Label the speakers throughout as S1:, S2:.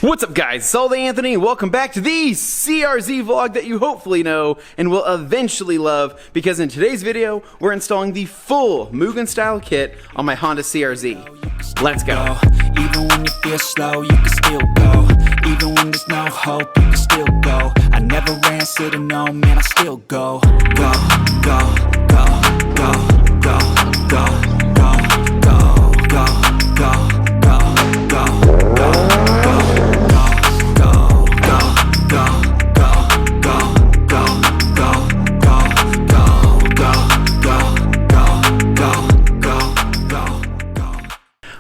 S1: What's up guys, it's ALLDAYANTHONY. Welcome back to the CRZ vlog that you hopefully know and will eventually love, because in today's video, we're installing the full MUGEN Style Kit on my Honda CRZ. Let's go.
S2: Even when you feel slow, you can still go. Even when there's no hope, you can still go. I never ran, said no, man, I still go. Go, go, go, go, go, go, go, go, go, go, go, go, go.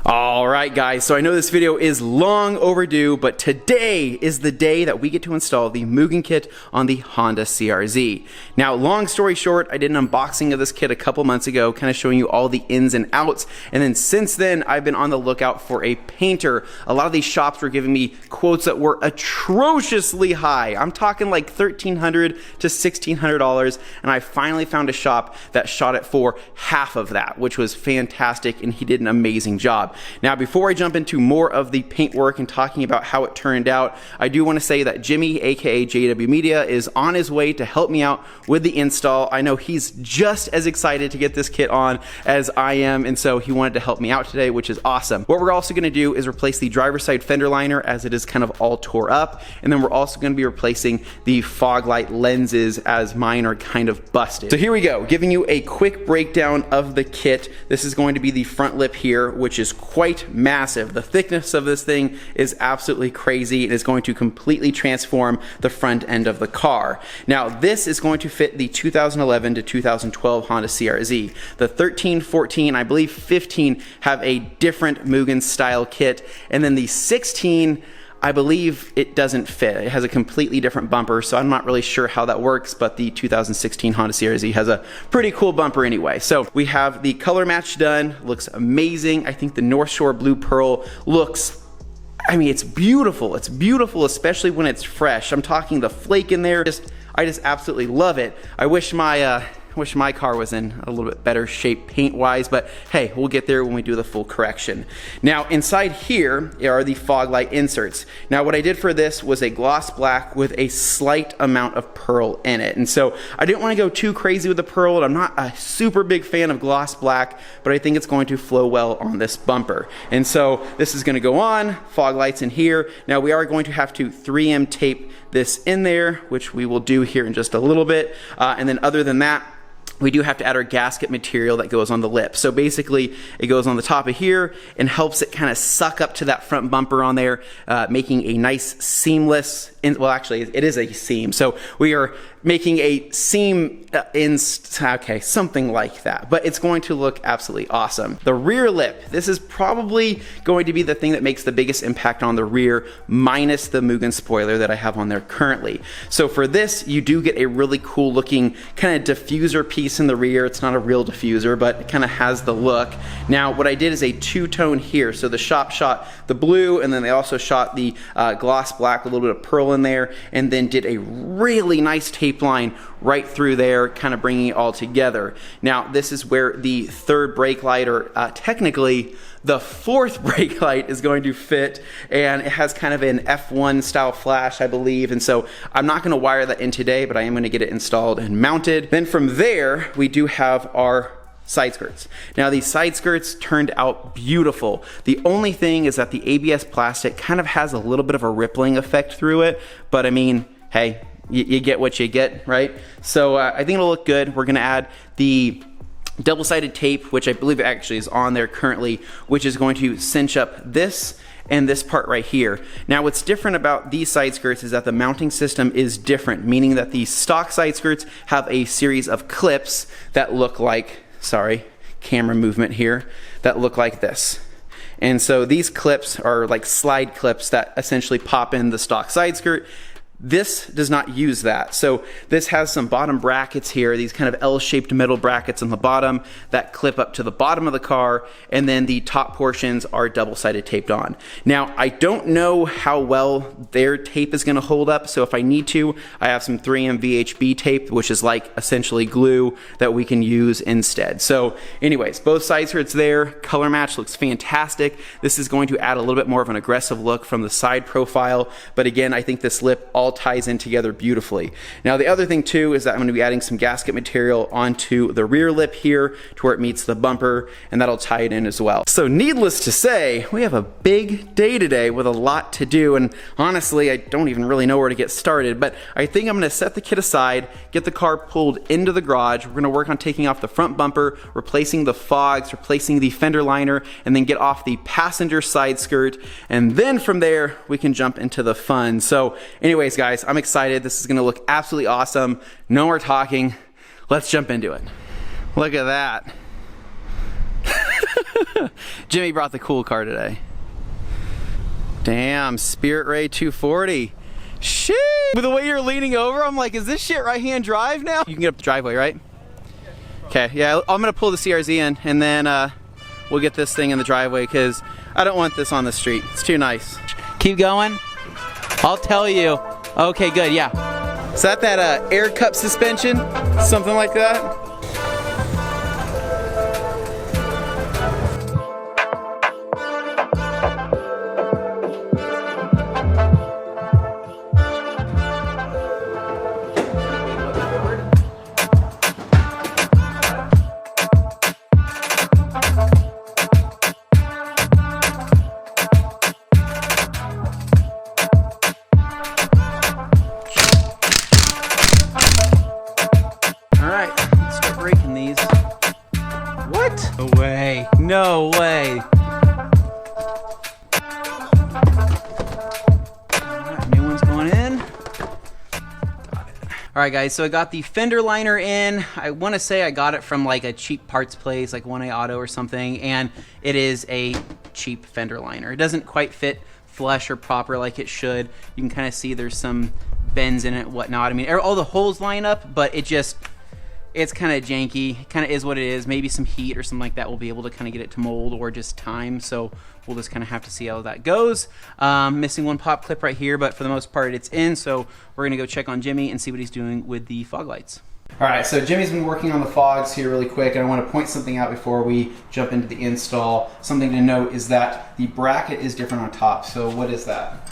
S1: Alright guys, so I know this video is long overdue, but today is the day that we get to install the MUGEN kit on the Honda CRZ. Now, long story short, I did an unboxing of this kit a couple months ago, kind of showing you all the ins and outs, and then since then, I've been on the lookout for a painter. A lot of these shops were giving me quotes that were atrociously high. I'm talking like $1,300 to $1,600, and I finally found a shop that shot it for half of that, which was fantastic, and he did an amazing job. Now, before I jump into more of the paint work and talking about how it turned out, I do want to say that Jimmy, aka JW Media, is on his way to help me out with the install. I know he's just as excited to get this kit on as I am, and so he wanted to help me out today, which is awesome. What we're also going to do is replace the driver's side fender liner, as it is kind of all tore up, and then we're also going to be replacing the fog light lenses, as mine are kind of busted. So here we go, giving you a quick breakdown of the kit. This is going to be the front lip here, which is quite massive. The thickness of this thing is absolutely crazy. It is going to completely transform the front end of the car. Now, this is going to fit the 2011 to 2012 Honda CRZ. The 13, 14, I believe 15 have a different MUGEN style kit, and then the 16, I believe it doesn't fit. It has a completely different bumper, so I'm not really sure how that works, but the 2016 Honda CRZ has a pretty cool bumper anyway. So we have the color match done, looks amazing. I think the North Shore Blue Pearl looks, I mean, it's beautiful. It's beautiful, especially when it's fresh. I'm talking the flake in there. I just absolutely love it. I wish my car was in a little bit better shape paint-wise, but hey, we'll get there when we do the full correction. Now, inside here are the fog light inserts. Now, what I did for this was a gloss black with a slight amount of pearl in it. And so I didn't want to go too crazy with the pearl, and I'm not a super big fan of gloss black, but I think it's going to flow well on this bumper. And so this is going to go on, fog lights in here. Now, we are going to have to 3M tape this in there, which we will do here in just a little bit. And then other than that, we do have to add our gasket material that goes on the lip. So basically, it goes on the top of here and helps it kind of suck up to that front bumper on there, making a nice seamless, well actually it is a seam. So we are making a seam okay, something like that. But it's going to look absolutely awesome. The rear lip, this is probably going to be the thing that makes the biggest impact on the rear, minus the MUGEN spoiler that I have on there currently. So for this, you do get a really cool looking kind of diffuser piece in the rear. It's not a real diffuser, but it kind of has the look. Now, what I did is a two-tone here. So the shop shot the blue, and then they also shot the gloss black, a little bit of pearl in there, and then did a really nice tape line right through there, kind of bringing it all together. Now, this is where the third brake light, or technically the fourth brake light, is going to fit, and it has kind of an F1 style flash, I believe, and so I'm not going to wire that in today, but I am going to get it installed and mounted. Then from there, we do have our side skirts. Now, these side skirts turned out beautiful. The only thing is that the ABS plastic kind of has a little bit of a rippling effect through it, but I mean, hey, you get what you get, right? So I think it'll look good. We're gonna add the double-sided tape, which I believe actually is on there currently, which is going to cinch up this and this part right here. Now, what's different about these side skirts is that the mounting system is different, meaning that the stock side skirts have a series of clips that look like, sorry, camera movement here, that look like this. And so these clips are like slide clips that essentially pop in the stock side skirt. This does not use that. So this has some bottom brackets here, these kind of L-shaped metal brackets on the bottom that clip up to the bottom of the car, and then the top portions are double-sided taped on. Now, I don't know how well their tape is gonna hold up, so if I need to, I have some 3M VHB tape, which is like essentially glue that we can use instead. So anyways, both side skirts there, color match looks fantastic. This is going to add a little bit more of an aggressive look from the side profile, but again, I think this lip all ties in together beautifully. Now the other thing too is that I'm going to be adding some gasket material onto the rear lip here to where it meets the bumper, and that'll tie it in as well. So needless to say, we have a big day today with a lot to do, and honestly I don't even really know where to get started, but I think I'm going to set the kit aside, get the car pulled into the garage. We're going to work on taking off the front bumper, replacing the fogs, replacing the fender liner, and then get off the passenger side skirt, and then from there we can jump into the fun. So anyways guys, I'm excited. This is gonna look absolutely awesome. No more talking. Let's jump into it. Look at that. Jimmy brought the cool car today. Damn, Spirit Ray 240. Shit! With the way you're leaning over, I'm like, is this shit right-hand drive now? You can get up the driveway, right? Okay, yeah, I'm gonna pull the CRZ in, and then we'll get this thing in the driveway, because I don't want this on the street. It's too nice. Keep going. I'll tell you. Okay, good, yeah. Is that air cup suspension? Something like that? No way. Alright, new one's going in. Got it. Alright guys, so I got the fender liner in. I want to say I got it from like a cheap parts place, like 1A Auto or something, and it is a cheap fender liner. It doesn't quite fit flush or proper like it should. You can kind of see there's some bends in it, whatnot. I mean, all the holes line up, but it's kind of janky. It kind of is what it is. Maybe some heat or something like that will be able to kind of get it to mold, or just time. So we'll just kind of have to see how that goes. Missing one pop clip right here, but for the most part it's in. So we're gonna go check on Jimmy and see what he's doing with the fog lights. All right, so Jimmy's been working on the fogs here really quick, and I want to point something out before we jump into the install. Something to note is that the bracket is different on top. So what is that?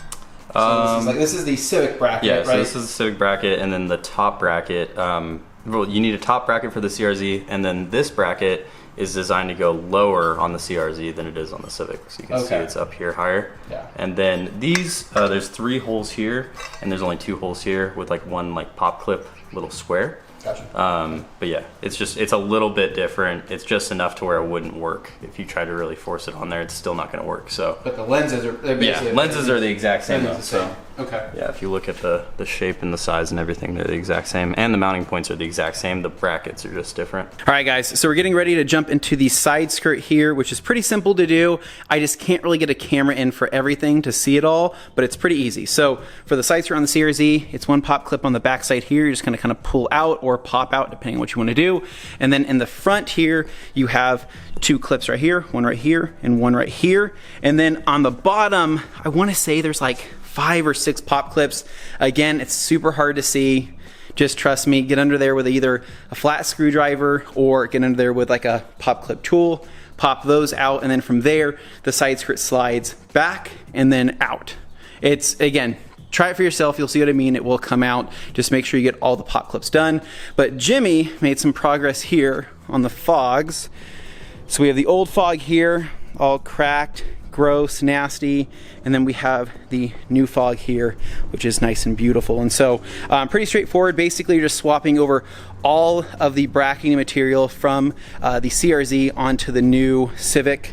S1: So this is the Civic bracket,
S3: yeah,
S1: right?
S3: so this is the Civic bracket, and then the top bracket, well, you need a top bracket for the CRZ, and then this bracket is designed to go lower on the CRZ than it is on the Civic. So you can see it's up here higher. Yeah. And then these, there's 3 holes here, and there's only 2 holes here with like one like pop clip little square. Gotcha. But yeah, it's a little bit different. It's just enough to where it wouldn't work. If you try to really force it on there, it's still not going to work. So.
S1: But the lenses are
S3: lenses are the exact same. Though,
S1: so. Okay.
S3: Yeah, if you look at the shape and the size and everything, they're the exact same. And the mounting points are the exact same. The brackets are just different.
S1: All right, guys. So we're getting ready to jump into the side skirt here, which is pretty simple to do. I just can't really get a camera in for everything to see it all, but it's pretty easy. So for the side skirt on the CRZ, it's one pop clip on the back side here. You're just going to kind of pull out or pop out, depending on what you want to do. And then in the front here, you have 2 clips right here, one right here, and one right here. And then on the bottom, I want to say there's like 5 or 6 pop clips. Again, it's super hard to see. Just trust me, get under there with either a flat screwdriver or get under there with like a pop clip tool, pop those out, and then from there, the side skirt slides back and then out. It's, again, try it for yourself, you'll see what I mean, it will come out. Just make sure you get all the pop clips done. But Jimmy made some progress here on the fogs. So we have the old fog here, all cracked, gross, nasty, and then we have the new fog here, which is nice and beautiful. And so pretty straightforward. Basically, you're just swapping over all of the bracketing material from the CRZ onto the new Civic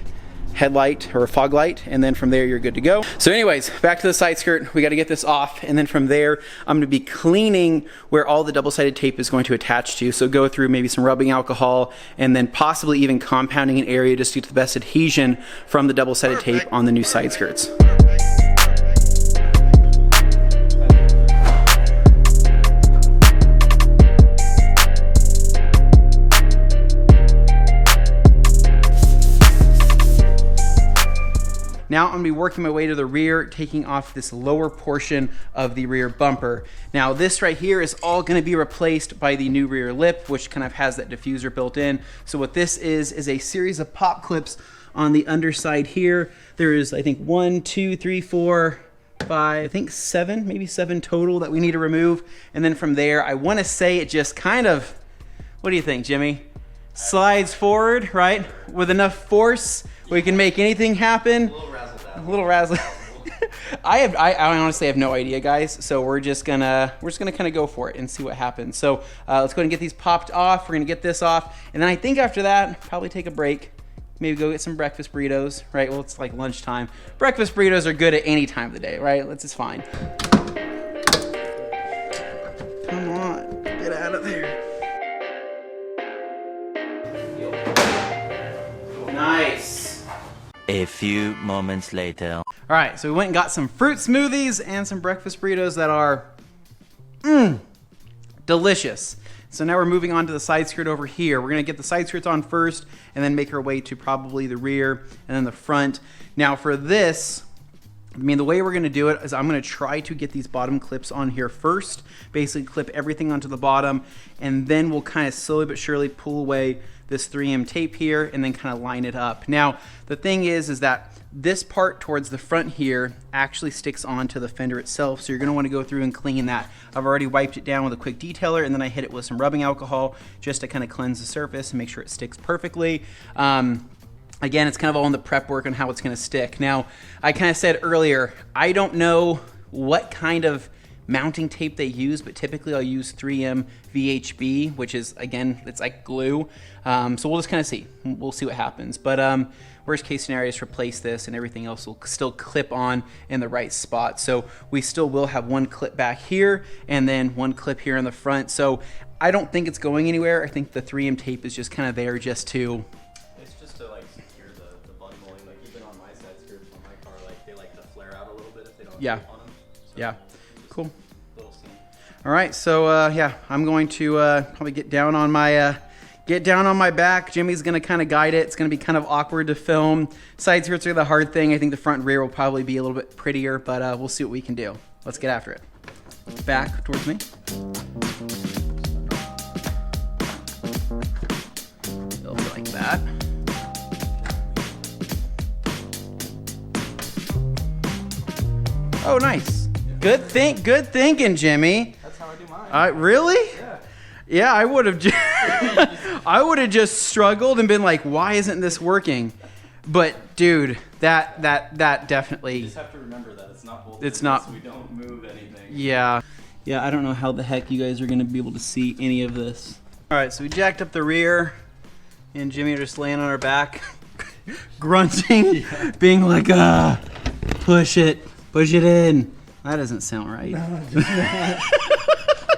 S1: headlight or fog light, and then from there you're good to go. So anyways, back to the side skirt. We got to get this off, and then from there I'm going to be cleaning where all the double-sided tape is going to attach to. So go through maybe some rubbing alcohol, and then possibly even compounding an area just to get the best adhesion from the double-sided tape on the new side skirts. Now I'm gonna be working my way to the rear, taking off this lower portion of the rear bumper. Now this right here is all gonna be replaced by the new rear lip, which kind of has that diffuser built in. So what this is a series of pop clips on the underside here. There is, I think, 1, 2, 3, 4, 5, I think 7, maybe 7 total that we need to remove. And then from there, I wanna say it just kind of, what do you think, Jimmy? Slides forward, right? With enough force, we can make anything happen. A little razzle. I honestly have no idea, guys. So we're just gonna kind of go for it and see what happens. So let's go ahead and get these popped off. We're gonna get this off, and then I think after that, probably take a break. Maybe go get some breakfast burritos, right? Well, it's like lunchtime. Breakfast burritos are good at any time of the day, right? It's fine. Come on, get out of there. Nice.
S4: A few moments later.
S1: All right, so we went and got some fruit smoothies and some breakfast burritos that are delicious. So now we're moving on to the side skirt over here. We're gonna get the side skirts on first and then make our way to probably the rear and then the front. Now for this, I mean, the way we're gonna do it is I'm gonna try to get these bottom clips on here first, basically clip everything onto the bottom, and then we'll kind of slowly but surely pull away this 3M tape here and then kind of line it up. Now, the thing is that this part towards the front here actually sticks onto the fender itself, so you're gonna wanna go through and clean that. I've already wiped it down with a quick detailer, and then I hit it with some rubbing alcohol just to kind of cleanse the surface and make sure it sticks perfectly. Again, it's kind of all in the prep work on how it's gonna stick. Now, I kind of said earlier, I don't know what kind of mounting tape they use, but typically I'll use 3M VHB, which is, again, it's like glue. So we'll just kind of see. We'll see what happens. But worst case scenario is replace this and everything else will still clip on in the right spot. So we still will have one clip back here and then one clip here in the front. So I don't think it's going anywhere. I think the 3M tape is just kind of there just to...
S3: It's just to like secure the bundling. Like even on my side skirts on my car, like they like to flare out a little bit if they don't have tape on them. So
S1: yeah. Cool.
S3: Little scene.
S1: All right, so yeah, I'm going to probably get down on my back. Jimmy's gonna kind of guide it. It's gonna be kind of awkward to film. Side skirts are the hard thing. I think the front and rear will probably be a little bit prettier, but we'll see what we can do. Let's get after it. Back towards me. Build it like that. Oh, nice. Good thinking, Jimmy.
S3: That's how I do mine.
S1: Really?
S3: Yeah.
S1: Yeah, I would have I would have just struggled and been like, why isn't this working? But dude, that definitely.
S3: You just have to remember that it's not bolted.
S1: It's not.
S3: We don't move anything.
S1: Yeah. Yeah, I don't know how the heck you guys are gonna be able to see any of this. All right, so we jacked up the rear, and Jimmy are just laying on our back, grunting, being like, push it in. That doesn't sound right.
S5: No,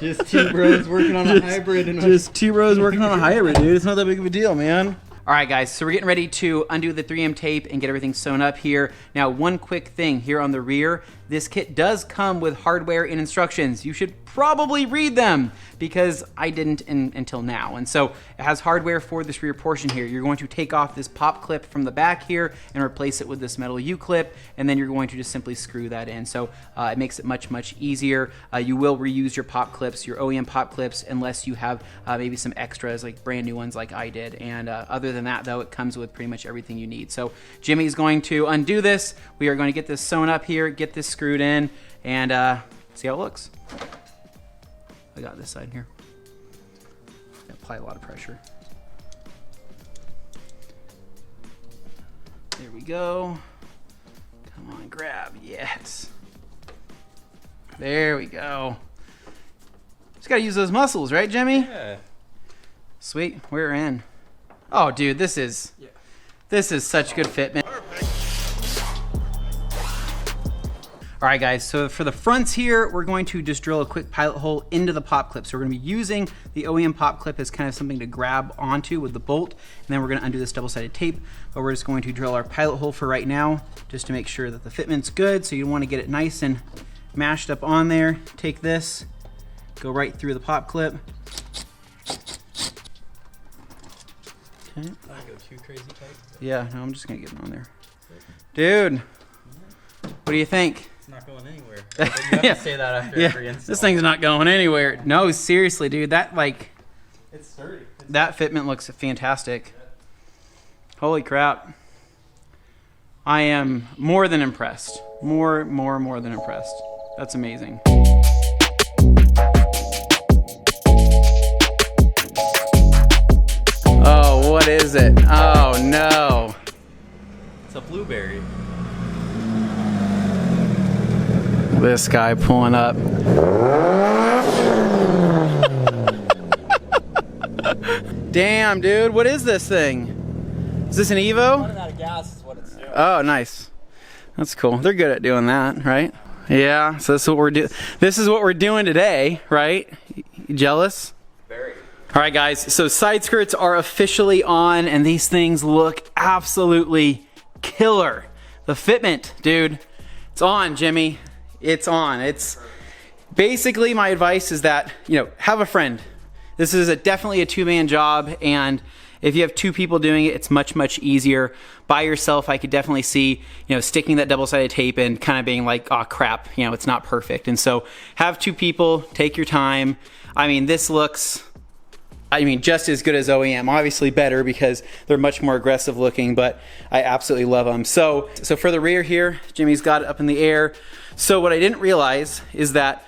S5: just two bros working on a hybrid.
S1: Just two bros working on a hybrid, dude. It's not that big of a deal, man. All right, guys, so we're getting ready to undo the 3M tape and get everything sewn up here. Now, one quick thing here on the rear, this kit does come with hardware and instructions. You should probably read them because I didn't until now. And so it has hardware for this rear portion here. You're going to take off this pop clip from the back here and replace it with this metal U-clip, and then you're going to just simply screw that in. So it makes it much easier. You will reuse your pop clips, your OEM pop clips, unless you have maybe some extras like brand new ones like I did. And other than that, though, it comes with pretty much everything you need. So Jimmy's going to undo this. We are going to get this sewn up here, get this screwed in, and see how it looks. I got this side here. Apply a lot of pressure. There we go. Come on, grab. Yes. There we go. Just gotta use those muscles, right, Jimmy?
S3: Yeah.
S1: Sweet. We're in. Oh, dude, this is such good fitment. All right, guys, so for the fronts here, we're going to just drill a quick pilot hole into the pop clip. So we're gonna be using the OEM pop clip as kind of something to grab onto with the bolt, and then we're gonna undo this double-sided tape, but we're just going to drill our pilot hole for right now, just to make sure that the fitment's good, so you wanna get it nice and mashed up on there. Take this, go right through the pop clip. Okay.
S3: I go too crazy tight.
S1: Yeah, no, I'm just gonna get it on there. Dude, What do you think?
S5: It's not going anywhere. You have
S1: Yeah.
S5: to say that after
S1: Yeah,
S5: every install.
S1: this thing's not going anywhere. No, seriously, dude. That like,
S5: It's sturdy.
S1: that fitment looks fantastic. Holy crap. I am more than impressed. More than impressed. That's amazing. Oh, what is it? Oh no.
S5: It's a blueberry.
S1: This guy pulling up. Damn, dude. What is this thing? Is this an Evo?
S5: Running out of gas is what it's doing.
S1: Oh, nice. That's cool. They're good at doing that, right? Yeah. So this is what we're doing. This is what we're doing today, right? You jealous?
S3: Very.
S1: All right, guys. So side skirts are officially on, and these things look absolutely killer. The fitment, dude. It's on, Jimmy. It's on. It's basically my advice is that, you know, have a friend. This is definitely a two-man job, and if you have two people doing it, it's much easier. By yourself, I could definitely see, you know, sticking that double-sided tape and kind of being like, oh crap, you know, it's not perfect. And so have two people, take your time. I mean, this looks, I mean, just as good as OEM. Obviously better because they're much more aggressive looking, but I absolutely love them. So for the rear here, Jimmy's got it up in the air. So what I didn't realize is that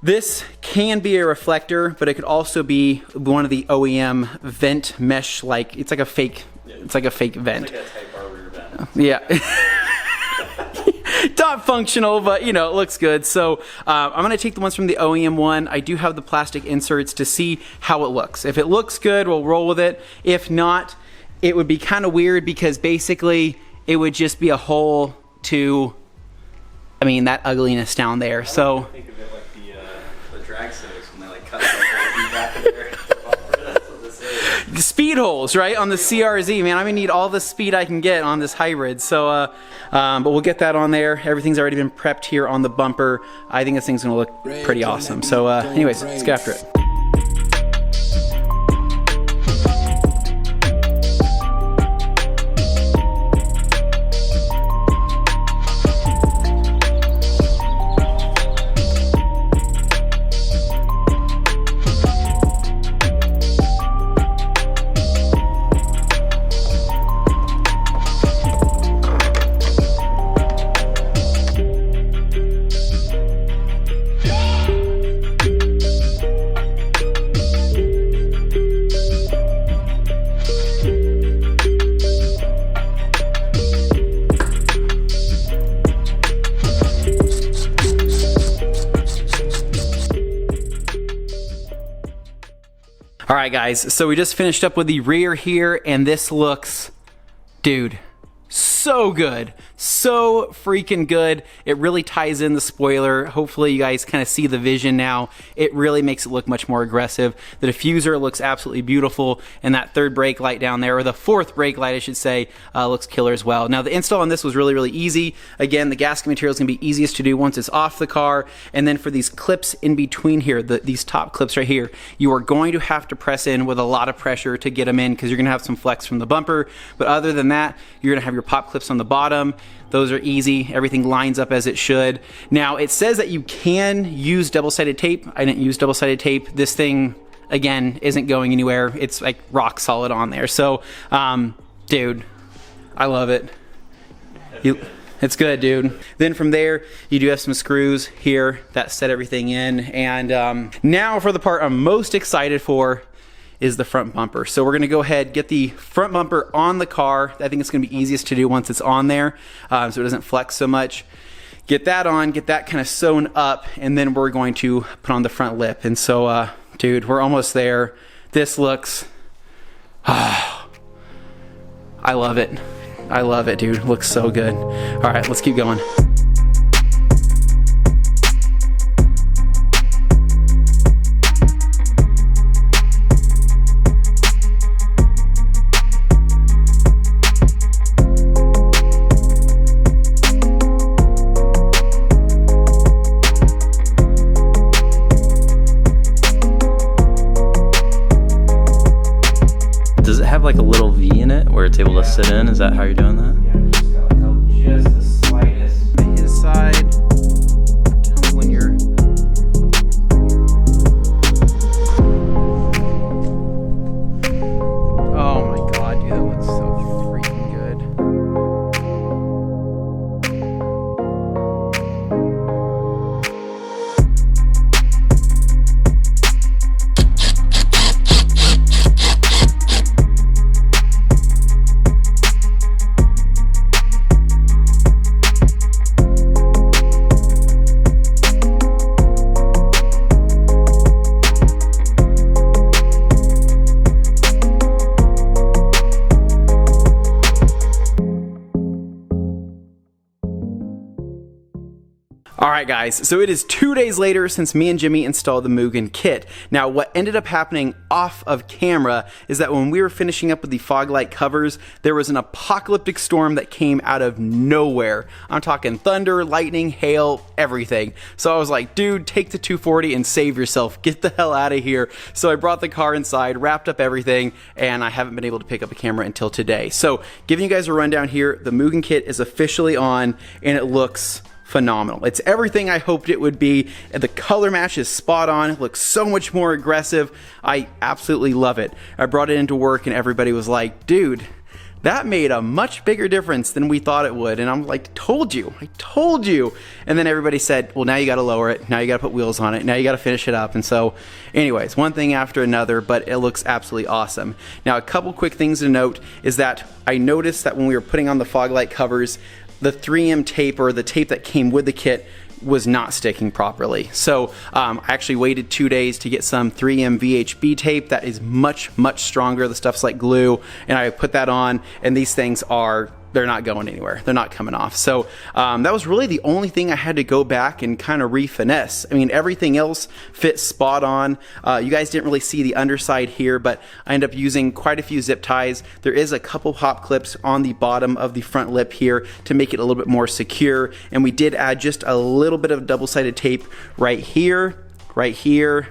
S1: this can be a reflector, but it could also be one of the OEM vent mesh, like it's like a fake, it's like a fake vent.
S3: It's like a Type R rear vent.
S1: Yeah. Not functional, but you know, it looks good. So I'm gonna take the ones from the OEM one. I do have the plastic inserts to see how it looks. If it looks good, we'll roll with it. If not, it would be kind of weird because basically it would just be a hole to, I mean, that ugliness down there. So
S3: Think of it like the drag stokes when they like cut the whole back of there. That's what this is.
S1: speed holes, right, on the CRZ, man. I'm gonna need all the speed I can get on this hybrid. So, but we'll get that on there. Everything's already been prepped here on the bumper. I think this thing's gonna look pretty awesome. So, anyways, let's get after it. All right, guys, so we just finished up with the rear here, and this looks, dude, so good. So freaking good. It really ties in the spoiler. Hopefully you guys kind of see the vision now. It really makes it look much more aggressive. The diffuser looks absolutely beautiful, and that third brake light down there, or the fourth brake light I should say, looks killer as well. Now the install on this was really easy. Again, the gasket material is going to be easiest to do once it's off the car, and then for these clips in between here, these top clips right here, you are going to have to press in with a lot of pressure to get them in because you're going to have some flex from the bumper, but other than that, you're going to have your pop clips on the bottom. Those are easy. Everything lines up as it should. Now, it says that you can use double-sided tape. I didn't use double-sided tape. This thing, again, isn't going anywhere. It's like rock solid on there. So, dude, I love it. It's good, dude. Then from there, you do have some screws here that set everything in. And now for the part I'm most excited for is the front bumper. So we're gonna go ahead, get the front bumper on the car. I think it's gonna be easiest to do once it's on there, so it doesn't flex so much. Get that on, get that kind of sewn up, and then we're going to put on the front lip. And so, dude, we're almost there. This looks, I love it. I love it, dude. Looks so good. All right, let's keep going.
S3: Does it have like a little V in it where it's able to sit in? Is that how you're doing that?
S1: Yeah, just got like just the slightest. Alright guys, so it is 2 days later since me and Jimmy installed the MUGEN kit. Now what ended up happening off of camera is that when we were finishing up with the fog light covers, there was an apocalyptic storm that came out of nowhere. I'm talking thunder, lightning, hail, everything. So I was like, dude, take the 240 and save yourself. Get the hell out of here. So I brought the car inside, wrapped up everything, and I haven't been able to pick up a camera until today. So giving you guys a rundown here, the MUGEN kit is officially on and it looks phenomenal. It's everything I hoped it would be. The color match is spot on. It looks so much more aggressive. I absolutely love it. I brought it into work and everybody was like, dude, that made a much bigger difference than we thought it would. And I'm like, I told you. And then everybody said, well, now you got to lower it. Now you got to put wheels on it. Now you got to finish it up. And so anyways, one thing after another, but it looks absolutely awesome. Now, a couple quick things to note is that I noticed that when we were putting on the fog light covers, the 3M tape, or the tape that came with the kit, was not sticking properly. So I actually waited 2 days to get some 3M VHB tape that is much stronger. The stuff's like glue, and I put that on, and these things are, they're not going anywhere. They're not coming off. So that was really the only thing I had to go back and kind of re-finesse. I mean, everything else fits spot on. You guys didn't really see the underside here, but I ended up using quite a few zip ties. There is a couple hop clips on the bottom of the front lip here to make it a little bit more secure. And we did add just a little bit of double-sided tape right here, right here,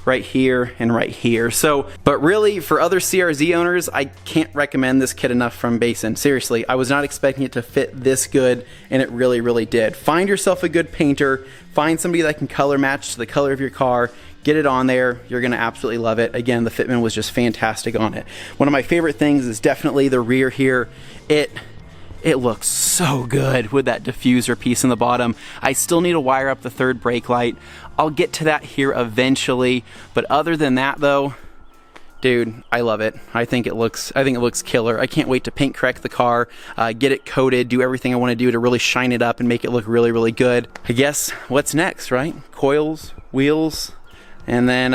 S1: right here, and right here. So, but really, for other CRZ owners, I can't recommend this kit enough from Bayson. Seriously, I was not expecting it to fit this good, and it really did. Find yourself a good painter, find somebody that can color match to the color of your car, get it on there. You're gonna absolutely love it. Again, the fitment was just fantastic on it. One of my favorite things is definitely the rear here. It looks so good with that diffuser piece in the bottom. I still need to wire up the third brake light. I'll get to that here eventually, but other than that though, dude, I love it. I think it looks killer. I can't wait to paint correct the car, get it coated, do everything I want to do to really shine it up and make it look really good. I guess what's next, right? Coils, wheels, and then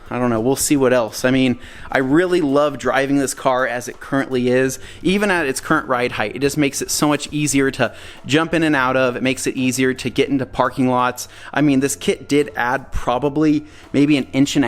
S1: I don't know, we'll see what else. I mean, I really love driving this car as it currently is. Even at its current ride height, it just makes it so much easier to jump in and out of. It makes it easier to get into parking lots. I mean, this kit did add probably maybe 1.5 inches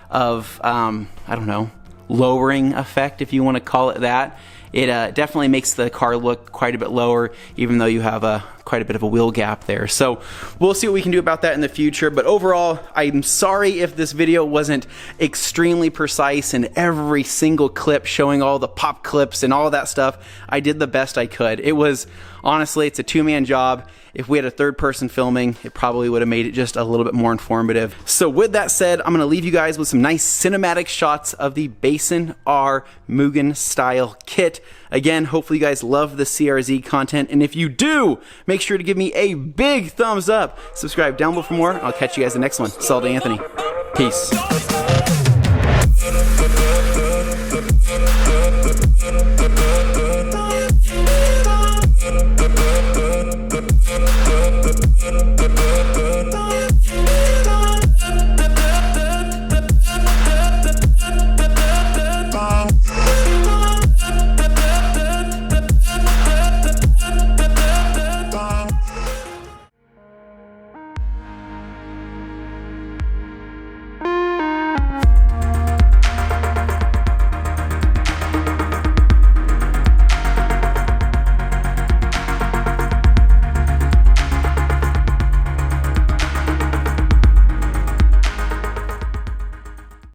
S1: of, I don't know, lowering effect, if you want to call it that. It definitely makes the car look quite a bit lower, even though you have quite a bit of a wheel gap there. So we'll see what we can do about that in the future. But overall, I'm sorry if this video wasn't extremely precise in every single clip, showing all the pop clips and all that stuff. I did the best I could. It was, honestly, it's a two-man job. If we had a third person filming, it probably would have made it just a little bit more informative. So with that said, I'm gonna leave you guys with some nice cinematic shots of the Bayson R MUGEN Style Kit. Again, hopefully you guys love the CRZ content, and if you do, make sure to give me a big thumbs up. Subscribe down below for more. I'll catch you guys in the next one. It's ALLDAYANTHONY. Peace.